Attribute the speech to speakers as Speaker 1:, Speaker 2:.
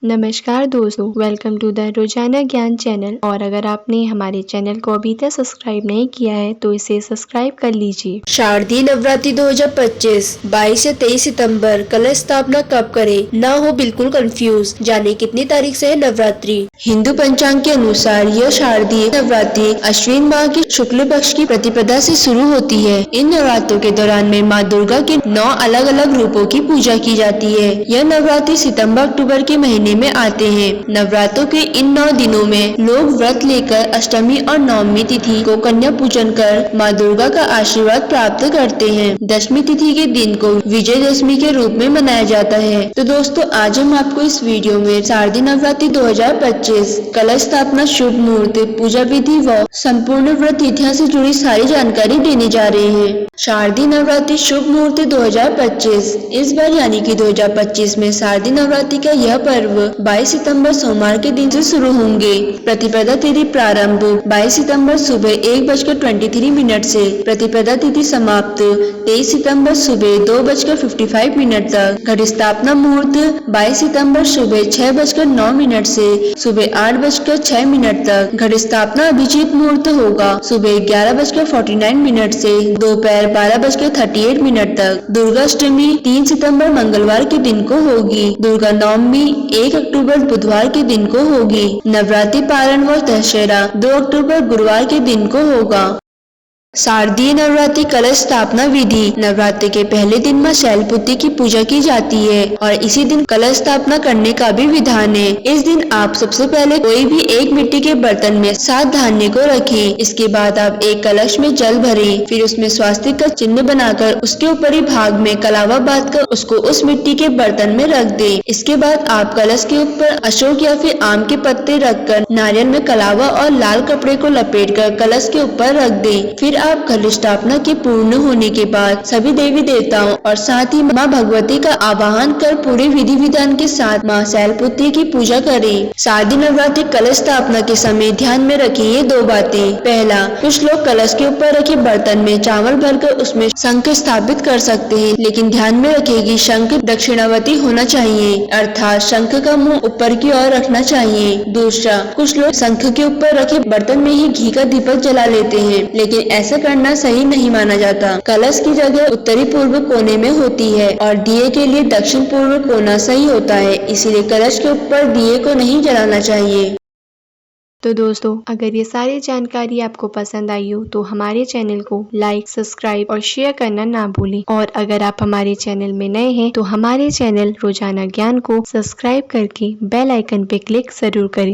Speaker 1: नमस्कार दोस्तों, welcome to the रोजाना ज्ञान चैनल। और अगर आपने हमारे चैनल को अभी तक सब्सक्राइब नहीं किया है तो इसे सब्सक्राइब कर लीजिए।
Speaker 2: शारदीय नवरात्रि 2025 22 से 23 सितंबर। कलश स्थापना कब करें, ना हो बिल्कुल कंफ्यूज। जाने कितनी तारीख से है नवरात्रि। हिंदू पंचांग के अनुसार यह शारदीय नवरात्रि अश्विन माह की शुक्ल पक्ष की प्रतिपदा से शुरू होती है। इन नवरात्रों के दौरान में माँ दुर्गा के 9 अलग अलग रूपों की पूजा की जाती है। यह नवरात्रि सितंबर अक्टूबर के महीने में आते हैं। नवरात्रों के इन 9 दिनों में लोग व्रत लेकर अष्टमी और नवमी तिथि को कन्या पूजन कर माँ दुर्गा का आशीर्वाद प्राप्त करते हैं। दशमी तिथि के दिन को विजयदशमी के रूप में मनाया जाता है। तो दोस्तों, आज हम आपको इस वीडियो में शारदीय नवरात्रि 2025 कलश स्थापना, शुभ मुहूर्त, पूजा विधि व संपूर्ण व्रत तिथियों से जुड़ी सारी जानकारी देने जा रहे हैं। शारदीय नवरात्रि शुभ मुहूर्त 2025 इस बार यानी कि 2025 में शारदीय नवरात्रि का यह पर्व 22 सितंबर सोमवार के दिन से शुरू होंगे। प्रतिपदा तिथि प्रारंभ 22 सितंबर सुबह 1:23 से। प्रतिपदा तिथि समाप्त 23 सितंबर सुबह 2:55 तक। घट स्थापना मुहूर्त 22 सितंबर सुबह 6:09 से सुबह 8:06 तक। घट स्थापना अभिजीत मुहूर्त होगा सुबह 11:49 से दोपहर 12:38 तक। दुर्गा अष्टमी 3 सितंबर मंगलवार के दिन को होगी। दुर्गा नवमी 1 अक्टूबर बुधवार के दिन को होगी। नवरात्रि पारण व दशहरा 2 अक्टूबर गुरुवार के दिन को होगा। शारदीय नवरात्रि कलश स्थापना विधि। नवरात्रि के पहले दिन मां शैलपुत्री की पूजा की जाती है और इसी दिन कलश स्थापना करने का भी विधान है। इस दिन आप सबसे पहले कोई भी एक मिट्टी के बर्तन में 7 धान्य को रखें। इसके बाद आप एक कलश में जल भरें, फिर उसमें स्वास्तिक का चिन्ह बनाकर उसके ऊपरी भाग में कलावा बांधकर उसको उस मिट्टी के बर्तन में रख दें। इसके बाद आप कलश के ऊपर अशोक या फिर आम के पत्ते रखकर नारियल में कलावा और लाल कपड़े को लपेटकर कलश के ऊपर रख दें। फिर आप कलश स्थापना के पूर्ण होने के बाद सभी देवी देवताओं और साथ ही माँ भगवती का आवाहन कर पूरे विधि विधान के साथ माँ शैलपुत्री की पूजा करें। शारदीय नवरात्रि कलश स्थापना के समय ध्यान में रखें ये 2 बातें। पहला, कुछ लोग कलश के ऊपर रखे बर्तन में चावल भरकर उसमें शंख स्थापित कर सकते हैं, लेकिन ध्यान में रखें कि शंख दक्षिणावर्ती होना चाहिए, अर्थात शंख का मुंह ऊपर की ओर रखना चाहिए। दूसरा, कुछ लोग शंख के ऊपर रखे बर्तन में ही घी का दीपक जला लेते हैं, लेकिन ऐसा करना सही नहीं माना जाता। कलश की जगह उत्तरी पूर्व कोने में होती है और दिए के लिए दक्षिण पूर्व कोना सही होता है, इसीलिए कलश के ऊपर दिए को नहीं जलाना चाहिए।
Speaker 1: तो दोस्तों, अगर ये सारी जानकारी आपको पसंद आई हो तो हमारे चैनल को लाइक, सब्सक्राइब और शेयर करना ना भूलें। और अगर आप हमारे चैनल में नए हैं तो हमारे चैनल रोजाना ज्ञान को सब्सक्राइब करके बेल आइकन पे क्लिक जरूर करें।